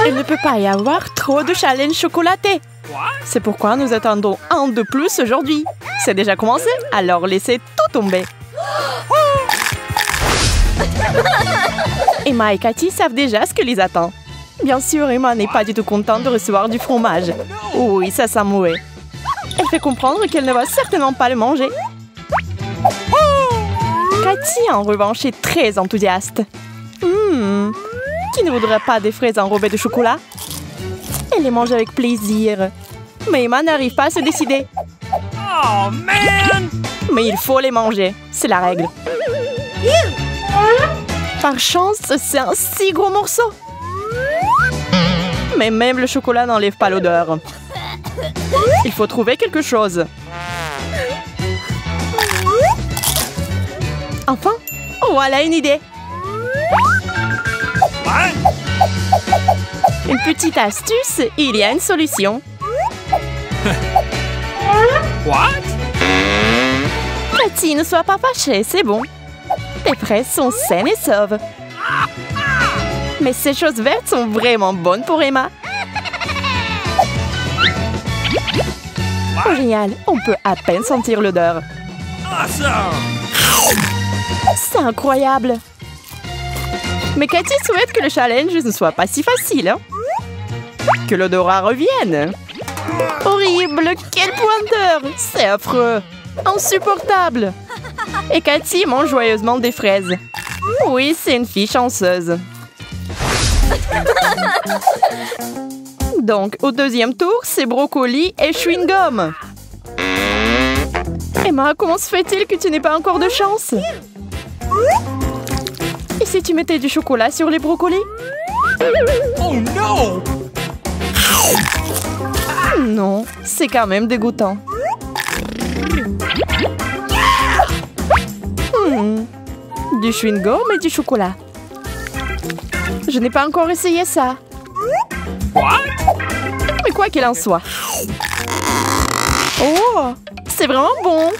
Il ne peut pas y avoir trop de challenges chocolatés. C'est pourquoi nous attendons un de plus aujourd'hui. C'est déjà commencé, alors laissez tout tomber. Emma et Cathy savent déjà ce que les attend. Bien sûr, Emma n'est pas du tout contente de recevoir du fromage. Oui, ça sent mauvais. Elle fait comprendre qu'elle ne va certainement pas le manger. Cathy, en revanche, est très enthousiaste. Qui ne voudrait pas des fraises enrobées de chocolat? Elle les mange avec plaisir. Mais Emma n'arrive pas à se décider. Oh, man! Mais il faut les manger, c'est la règle. Par chance, c'est un si gros morceau. Mais même le chocolat n'enlève pas l'odeur. Il faut trouver quelque chose. Enfin, voilà une idée. Une petite astuce, il y a une solution. What? Cathy, ne sois pas fâchée, c'est bon. Tes fraises sont saines et sauves. Mais ces choses vertes sont vraiment bonnes pour Emma. Oh, génial, on peut à peine sentir l'odeur. Awesome! C'est incroyable. Mais Cathy souhaite que le challenge ne soit pas si facile. Hein? Que l'odorat revienne. Horrible, quel pointeur! C'est affreux, insupportable. Et Cathy mange joyeusement des fraises. Oui, c'est une fille chanceuse. Donc, au deuxième tour, c'est brocoli et chewing-gum. Emma, comment se fait-il que tu n'aies pas encore de chance? Et si tu mettais du chocolat sur les brocolis? Oh non! Non, c'est quand même dégoûtant. Du chewing-gum et du chocolat. Je n'ai pas encore essayé ça. What? Mais quoi qu'il en soit. Oh, c'est vraiment bon.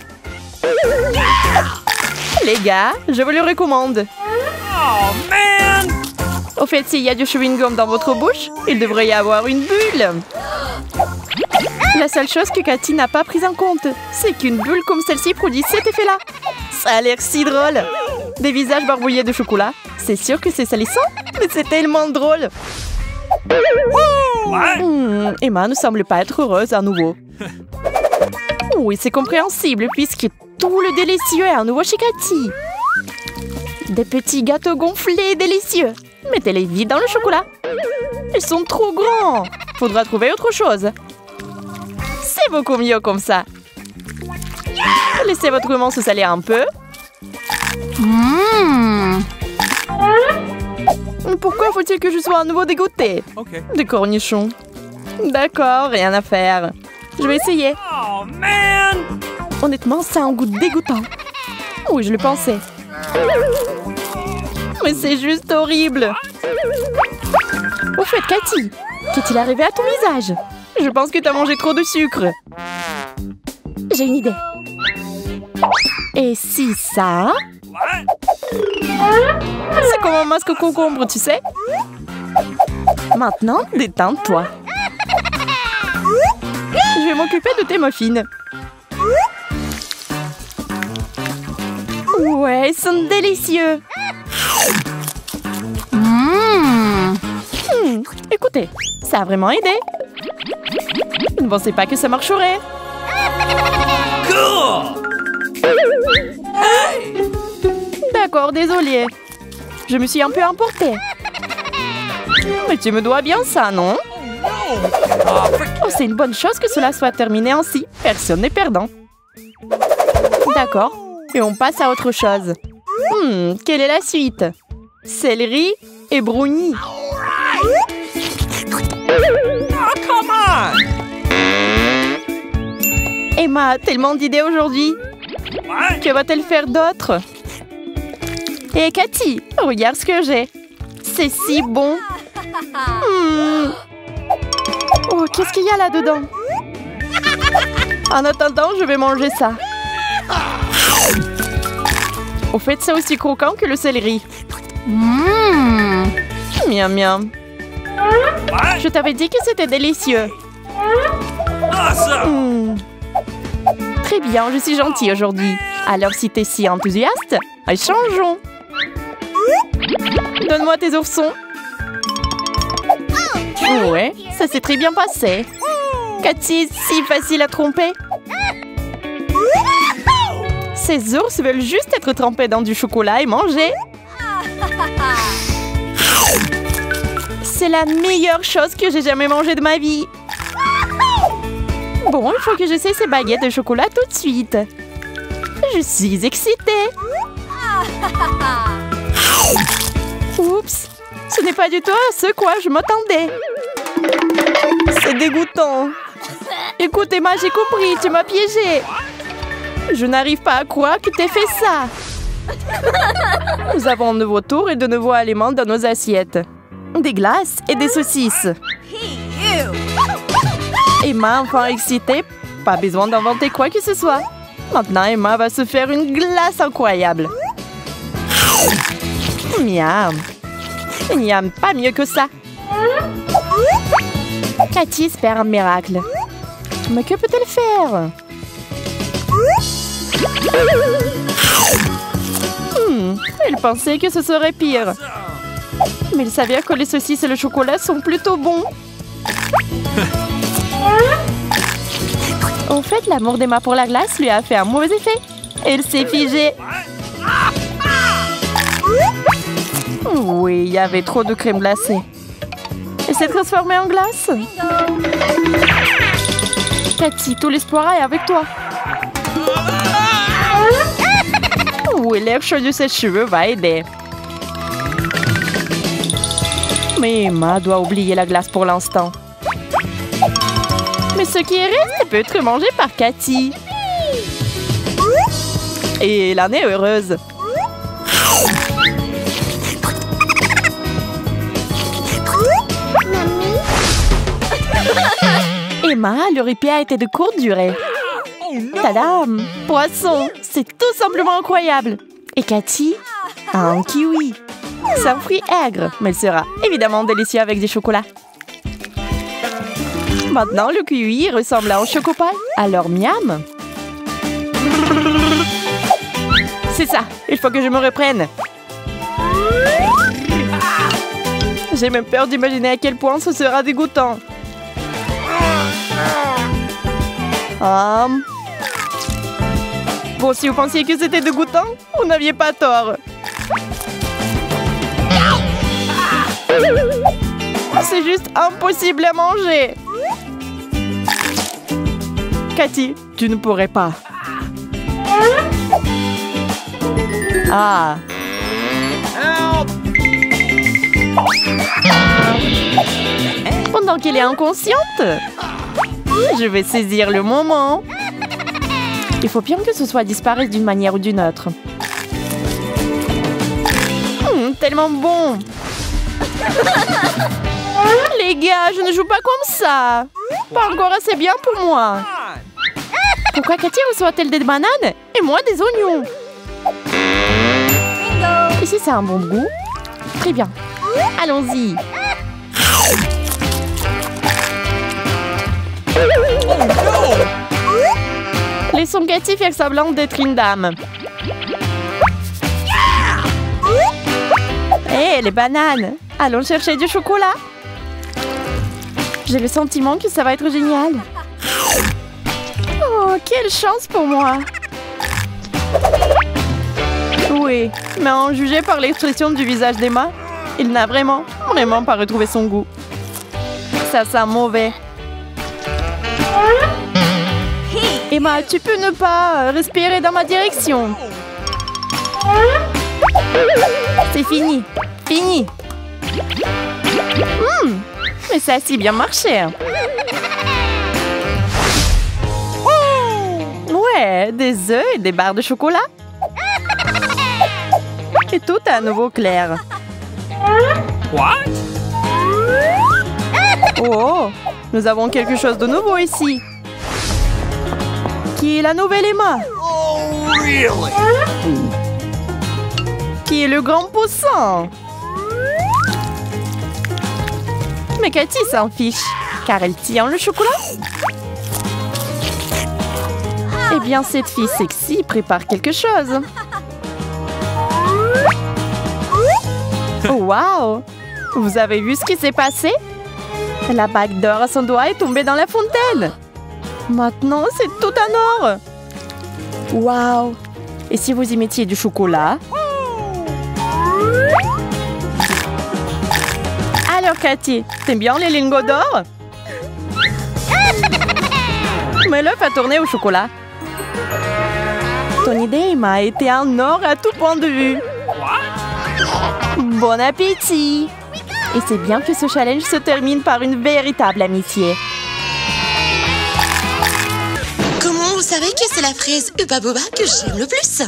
Les gars, je vous le recommande. Oh man! Au fait, s'il y a du chewing-gum dans votre bouche, il devrait y avoir une bulle. La seule chose que Cathy n'a pas prise en compte, c'est qu'une bulle comme celle-ci produit cet effet-là. Ça a l'air si drôle. Des visages barbouillés de chocolat. C'est sûr que c'est salissant, mais c'est tellement drôle. Emma ne semble pas être heureuse à nouveau. Oui, c'est compréhensible puisque tout le délicieux est à nouveau chez Cathy. Des petits gâteaux gonflés délicieux. Mettez-les vite dans le chocolat. Ils sont trop grands. Faudra trouver autre chose. C'est beaucoup mieux comme ça. Laissez votre maman se salir un peu. Pourquoi faut-il que je sois à nouveau dégoûtée? Des cornichons. D'accord, rien à faire. Je vais essayer. Oh man! Honnêtement, ça a un goût dégoûtant. Oui, je le pensais. Mais c'est juste horrible. Au fait, Cathy, qu'est-il arrivé à ton visage? Je pense que tu as mangé trop de sucre. J'ai une idée. Et si ça? C'est comme un masque au concombre, tu sais. Maintenant, détends-toi. Je vais m'occuper de tes muffins. Ouais, ils sont délicieux. Écoutez, ça a vraiment aidé. Vous ne pensez pas que ça marcherait? D'accord, désolée. Je me suis un peu emportée. Mais tu me dois bien ça, non? Oh, c'est une bonne chose que cela soit terminé ainsi. Personne n'est perdant. D'accord. Et on passe à autre chose. Quelle est la suite? Céleri et brownie. Oh, come on! Emma a tellement d'idées aujourd'hui. Que va-t-elle faire d'autre? Et Cathy, regarde ce que j'ai. C'est si bon. Oh, qu'est-ce qu'il y a là-dedans? En attendant, je vais manger ça. Au fait, c'est aussi croquant que le céleri. Miam miam. What? Je t'avais dit que c'était délicieux. Awesome! Très bien, je suis gentille aujourd'hui. Alors si t'es si enthousiaste, changeons. Donne-moi tes oursons. Ouais, ça s'est très bien passé. Cathy, si facile à tromper. Ces ours veulent juste être trempés dans du chocolat et manger. C'est la meilleure chose que j'ai jamais mangée de ma vie. Bon, il faut que j'essaie ces baguettes de chocolat tout de suite. Je suis excitée. Oups, ce n'est pas du tout à ce quoi je m'attendais. C'est dégoûtant. Écoute Emma, j'ai compris, tu m'as piégée. Je n'arrive pas à croire que t'aies fait ça. Nous avons de nouveau tour et de nouveaux aliments dans nos assiettes. Des glaces et des saucisses. Emma, enfin excitée, pas besoin d'inventer quoi que ce soit. Maintenant, Emma va se faire une glace incroyable. Miam. Il n'y a pas mieux que ça. Cathy espère un miracle. Mais que peut-elle faire? Elle pensait que ce serait pire. Mais il s'avère que les saucisses et le chocolat sont plutôt bons. En fait, l'amour d'Emma pour la glace lui a fait un mauvais effet. Elle s'est figée. Oui, il y avait trop de crème glacée. Elle s'est transformée en glace. Cathy, tout l'espoir est avec toi. Oui, l'air chaud de ses cheveux va aider. Mais Emma doit oublier la glace pour l'instant. Mais ce qui est resté peut être mangé par Cathy. Et elle en est heureuse. Emma, le répit a été de courte durée. Tadam! Poisson! C'est tout simplement incroyable! Et Cathy a un kiwi. C'est un fruit aigre, mais il sera évidemment délicieux avec du chocolat. Maintenant, le kiwi ressemble à un chocopie. Alors, miam! C'est ça! Il faut que je me reprenne! J'ai même peur d'imaginer à quel point ce sera dégoûtant. Bon, si vous pensiez que c'était dégoûtant, vous n'aviez pas tort. C'est juste impossible à manger. Cathy, tu ne pourrais pas. Ah. Pendant qu'elle est inconsciente, je vais saisir le moment. Il faut bien que ce soit disparu d'une manière ou d'une autre. Tellement bon. Les gars, je ne joue pas comme ça. Pas encore assez bien pour moi. Pourquoi Cathy reçoit-elle des bananes et moi des oignons? Ici, c'est un bon goût. Très bien. Allons-y. Laissons Cathy faire semblant d'être une dame. Hé, les bananes! Allons chercher du chocolat. J'ai le sentiment que ça va être génial. Oh, quelle chance pour moi! Oui, mais en juger par l'expression du visage d'Emma, il n'a vraiment pas retrouvé son goût. Ça sent mauvais. Emma, tu peux ne pas respirer dans ma direction. C'est fini. Fini. Mais ça a si bien marché. Ouais, des œufs et des barres de chocolat. Et tout à nouveau clair. What? Oh, nous avons quelque chose de nouveau ici. Qui est la nouvelle Emma? Oh, really? Qui est le grand poussin? Mais Cathy s'en fiche, car elle tient le chocolat. Eh bien, cette fille sexy prépare quelque chose. Waouh! Vous avez vu ce qui s'est passé? La bague d'or à son doigt est tombée dans la fontaine. Maintenant, c'est tout en or. Waouh! Et si vous y mettiez du chocolat? Alors, Cathy, t'aimes bien les lingots d'or? Mais l'œuf a tourné au chocolat. Ton idée m'a été un or à tout point de vue. Bon appétit! Et c'est bien que ce challenge se termine par une véritable amitié. Comment vous savez que c'est la fraise Hubba Bubba que j'aime le plus?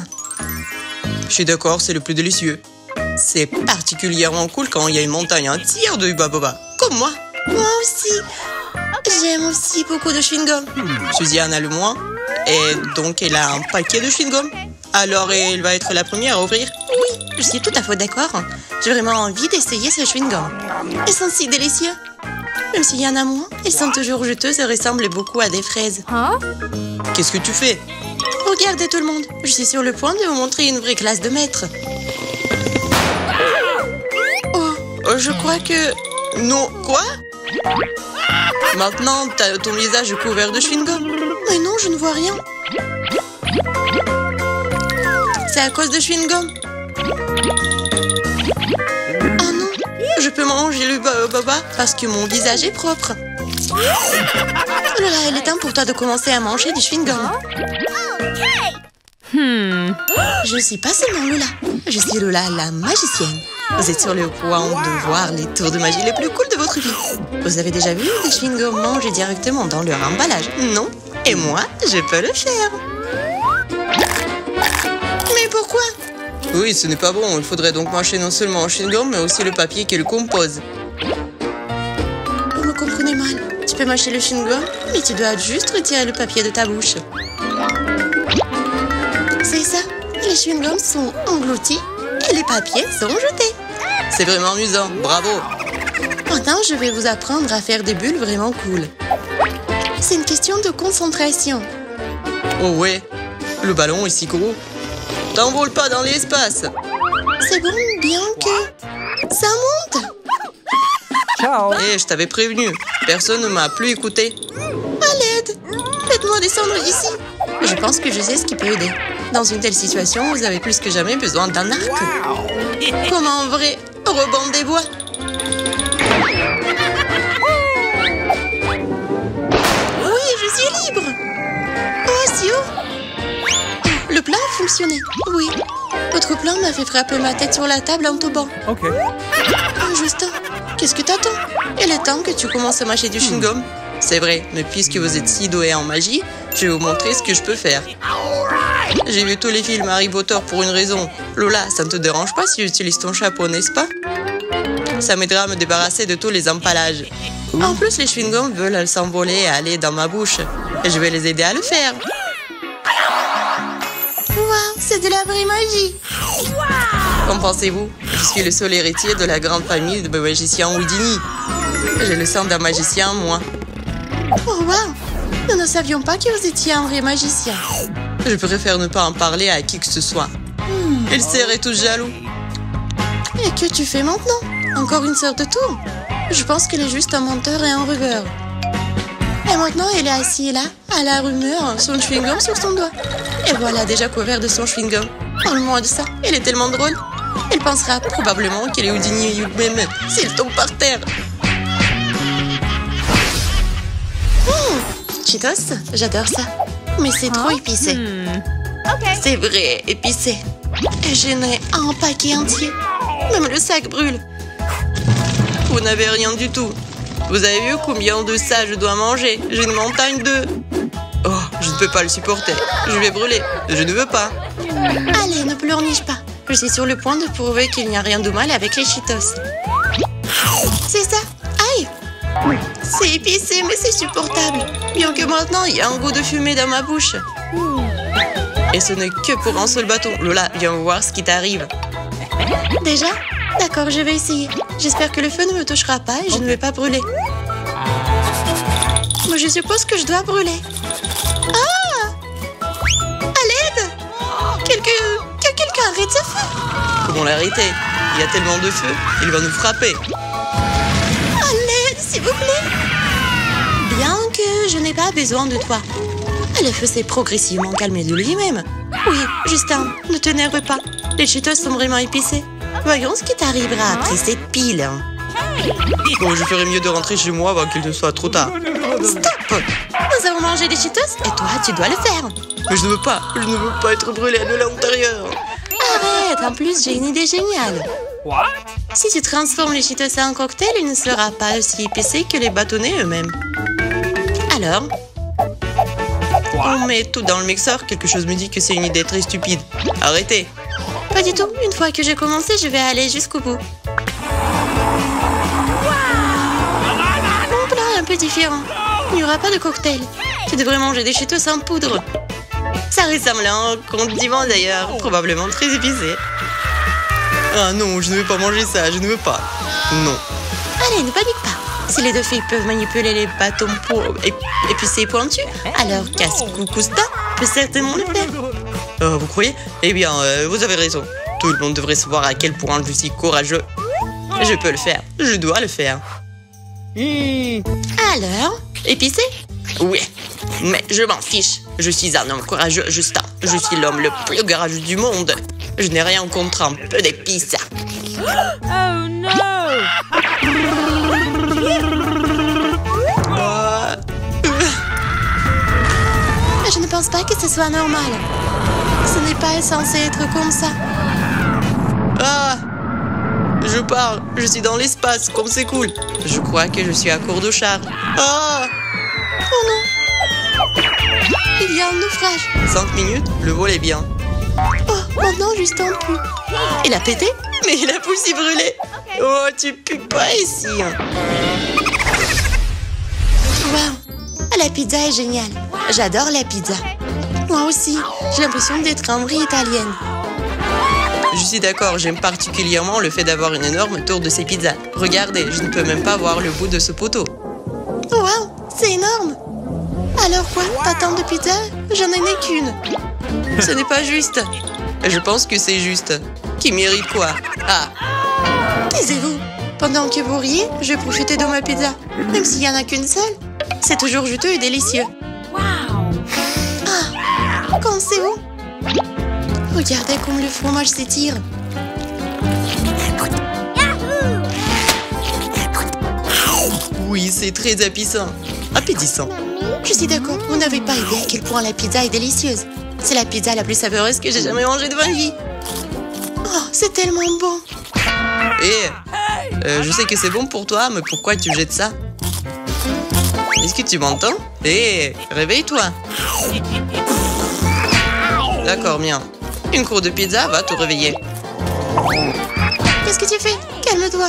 Je suis d'accord, c'est le plus délicieux. C'est particulièrement cool quand il y a une montagne entière de Hubba Bubba, comme moi. Moi aussi. J'aime aussi beaucoup de chewing-gum. Suzy en a le moins, et donc elle a un paquet de chewing-gum. Alors elle va être la première à ouvrir. Oui, je suis tout à fait d'accord. J'ai vraiment envie d'essayer ce chewing-gum. Ils sont si délicieux. Même s'il y en a moins, ils sont toujours juteux et ressemblent beaucoup à des fraises. Qu'est-ce que tu fais? Regardez tout le monde, je suis sur le point de vous montrer une vraie classe de maître. Oh, je crois que... Non, quoi? Maintenant, t'as ton visage couvert de chewing-gum. Mais non, je ne vois rien. C'est à cause de chewing-gum. Ah non, je peux manger le baba parce que mon visage est propre. Oh là là, il est temps pour toi de commencer à manger du chewing-gum. Je ne suis pas seulement Lola, je suis Lola la magicienne. Vous êtes sur le point de voir les tours de magie les plus cools de votre vie. Vous avez déjà vu des chewing-gums manger directement dans leur emballage? Non? Et moi, je peux le faire. Mais pourquoi? Oui, ce n'est pas bon. Il faudrait donc mâcher non seulement le chewing-gum, mais aussi le papier qui le compose. Vous me comprenez mal. Tu peux mâcher le chewing-gum, mais tu dois juste retirer le papier de ta bouche. C'est ça. Les chewing-gums sont engloutis et les papiers sont jetés. C'est vraiment amusant. Bravo. Maintenant, je vais vous apprendre à faire des bulles vraiment cool. C'est une question de concentration. Oh ouais, le ballon est si gros. T'envoles pas dans l'espace. C'est bon, bien que... Ça monte. Ciao. Eh, je t'avais prévenu. Personne ne m'a plus écouté. À l'aide. Faites-moi descendre d'ici. Je pense que je sais ce qui peut aider. Dans une telle situation, vous avez plus que jamais besoin d'un arc. Comme un vrai rebond des bois. Oui, je suis libre. Oh, si haut. Le plan a fonctionné. Oui. Votre plan m'a fait frapper ma tête sur la table en tombant. Ok. Oh, Justin, qu'est-ce que t'attends? Il est temps que tu commences à mâcher du chewing-gum. C'est vrai, mais puisque vous êtes si doué en magie, je vais vous montrer ce que je peux faire. J'ai vu tous les films Harry Potter pour une raison. Lola, ça ne te dérange pas si j'utilise ton chapeau, n'est-ce pas? Ça m'aidera à me débarrasser de tous les empallages. En plus, les chewing-gums veulent s'envoler et aller dans ma bouche. Et je vais les aider à le faire. Waouh, c'est de la vraie magie. Qu'en pensez-vous? Je suis le seul héritier de la grande famille de magiciens Houdini. J'ai le sang d'un magicien, moi. Oh, waouh. Nous ne savions pas que vous étiez un vrai magicien. Je préfère ne pas en parler à qui que ce soit. Ils seraient tous jaloux. Et que tu fais maintenant? Encore une sorte de tour? Je pense qu'il est juste un menteur et un rêveur. Et maintenant, il est assis là, à la rumeur, son chewing-gum sur son doigt. Et voilà, déjà couvert de son chewing-gum. Parle-moi de ça, il est tellement drôle. Il pensera probablement qu'il est Houdini même s'il tombe par terre. Cheetos, j'adore ça. Mais c'est trop épicé. C'est vrai, épicé. Et j'en ai un paquet entier. Même le sac brûle. Vous n'avez rien du tout. Vous avez vu combien de ça je dois manger? J'ai une montagne de... Oh, je ne peux pas le supporter. Je vais brûler. Je ne veux pas. Allez, ne pleurniche pas. Je suis sur le point de prouver qu'il n'y a rien de mal avec les Cheetos. C'est ça. Aïe! C'est épicé, mais c'est supportable. Bien que maintenant, il y a un goût de fumée dans ma bouche. Et ce n'est que pour un seul bâton. Lola, viens voir ce qui t'arrive. Déjà? D'accord, je vais essayer. J'espère que le feu ne me touchera pas et je ne vais pas brûler. Mais je suppose que je dois brûler. Ah! À l'aide! Que quelqu'un arrête ce feu! Comment l'arrêter? Il y a tellement de feu, il va nous frapper. À l'aide, s'il vous plaît! Bien que je n'ai pas besoin de toi. Le feu s'est progressivement calmé de lui-même. Oui, Justin, ne t'énerve pas. Les Cheetos sont vraiment épicés. Voyons ce qui t'arrivera après cette pile. Bon, je ferais mieux de rentrer chez moi avant qu'il ne soit trop tard. Stop! Nous avons mangé des Cheetos et toi, tu dois le faire. Mais je ne veux pas être brûlé à l'intérieur. Arrête, en plus, j'ai une idée géniale. Si tu transformes les Cheetos en cocktail, il ne sera pas aussi épicé que les bâtonnets eux-mêmes. Alors, on met tout dans le mixeur, quelque chose me dit que c'est une idée très stupide. Arrêtez. pas du tout. Une fois que j'ai commencé, je vais aller jusqu'au bout. Mon plat est un peu différent. Il n'y aura pas de cocktail. Tu devrais manger des Cheetos en poudre. Ça ressemble à un condiment d'ailleurs, probablement très épicé. Ah non, je ne veux pas manger ça, je ne veux pas. Non. Allez, ne panique pas. Si les deux filles peuvent manipuler les bâtons pour épicés pointus, alors Casse-Coucousta peut certainement le faire. Vous croyez? Eh bien, vous avez raison. Tout le monde devrait savoir à quel point je suis courageux. Je peux le faire, je dois le faire. Alors, épicé? Oui, mais je m'en fiche. Je suis un homme courageux, Justin. Je suis l'homme le plus courageux du monde. Je n'ai rien contre un peu d'épices. Oh non! Je ne pense pas que ce soit normal. Ce n'est pas censé être comme ça. Ah! Je parle, je suis dans l'espace, comme c'est cool. Je crois que je suis à court de char. Ah! Oh non! Il y a un naufrage. 5 minutes, le vol est bien. Oh, maintenant Justin pue. Il a pété? Mais il a poussé brûlé. Oh, tu pues pas ici. Waouh! La pizza est géniale. J'adore la pizza. Moi aussi, j'ai l'impression d'être en brie italienne. Je suis d'accord, j'aime particulièrement le fait d'avoir une énorme tour de ces pizzas. Regardez, je ne peux même pas voir le bout de ce poteau. Waouh, c'est énorme. Alors quoi, t'as tant de pizza? J'en ai qu'une. Ce n'est pas juste. Je pense que c'est juste. Qui mérite quoi? Ah! Taisez-vous. Pendant que vous riez, je profitais de ma pizza. Même s'il n'y en a qu'une seule. C'est toujours juteux et délicieux. Ah, pensez-vous? Regardez comme le fromage s'étire. Oui, c'est très appétissant. Appétissant. Je suis d'accord, vous n'avez pas idée à quel point la pizza est délicieuse. C'est la pizza la plus savoureuse que j'ai jamais mangée de ma vie. Oh, c'est tellement bon. Je sais que c'est bon pour toi, mais pourquoi tu jettes ça? Est-ce que tu m'entends? Réveille-toi. D'accord, bien. Une croûte de pizza va te réveiller. Qu'est-ce que tu fais? Calme-toi.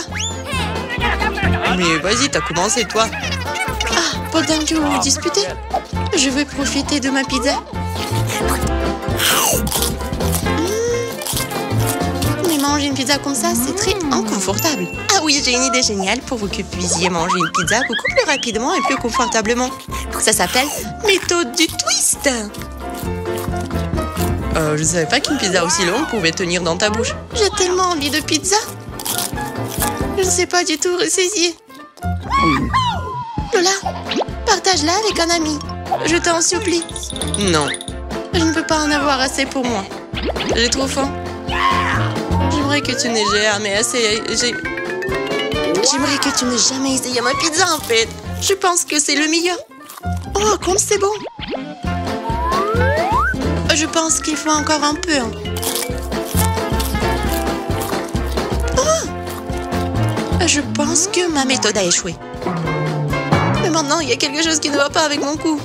Mais vas-y, t'as commencé, toi. Ah, pendant que vous vous disputez, je vais profiter de ma pizza. Mais manger une pizza comme ça, c'est très inconfortable. Ah oui, j'ai une idée géniale pour que vous puissiez manger une pizza beaucoup plus rapidement et plus confortablement. Ça s'appelle méthode du twist. Je savais pas qu'une pizza aussi longue pouvait tenir dans ta bouche. J'ai tellement envie de pizza. Je ne sais pas du tout ressaisir. Lola, partage-la avec un ami. Je t'en supplie. Non. Je ne peux pas en avoir assez pour moi. J'ai trop faim. J'aimerais que tu n'aies jamais essayé. J'aimerais que tu n'aies jamais essayé ma pizza, en fait. Je pense que c'est le meilleur. Oh, comme c'est bon. Je pense qu'il faut encore un peu. Oh! Je pense que ma méthode a échoué. Mais maintenant, il y a quelque chose qui ne va pas avec mon cou.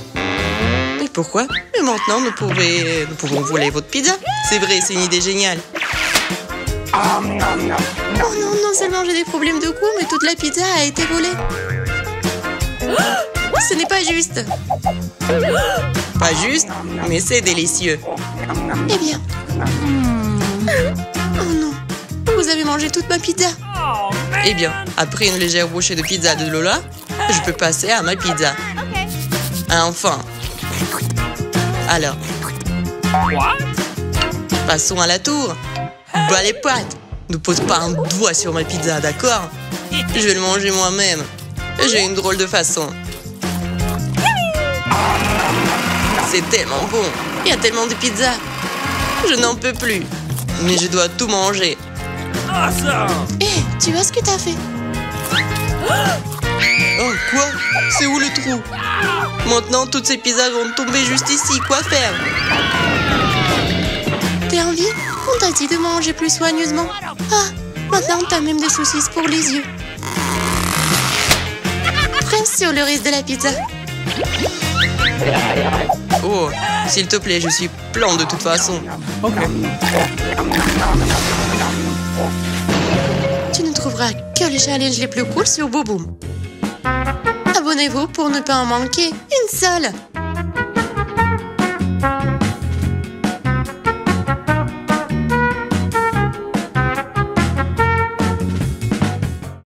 Et pourquoi? Mais maintenant, nous pouvons voler votre pizza. C'est vrai, c'est une idée géniale. Oh non, non seulement j'ai des problèmes de cou, mais toute la pizza a été volée. Ce n'est pas juste. Pas juste, mais c'est délicieux. Eh bien. Oh non, vous avez mangé toute ma pizza. Eh bien, après une légère bouchée de pizza de Lola, je peux passer à ma pizza. Enfin. Alors. Passons à la tour. Bas les pattes. Ne pose pas un doigt sur ma pizza, d'accord? Je vais le manger moi-même. J'ai une drôle de façon. C'est tellement bon. Il y a tellement de pizza. Je n'en peux plus. Mais je dois tout manger. Hé, tu vois ce que t'as fait? Oh, quoi? C'est où le trou? Maintenant, toutes ces pizzas vont tomber juste ici. Quoi faire? T'es en vie? On t'a dit de manger plus soigneusement. Ah, maintenant t'as même des saucisses pour les yeux. Presse sur le reste de la pizza. Oh, s'il te plaît, je suis plein de toute façon. Ok. Tu ne trouveras que les challenges les plus cool sur Boboom. Abonnez-vous pour ne pas en manquer une seule.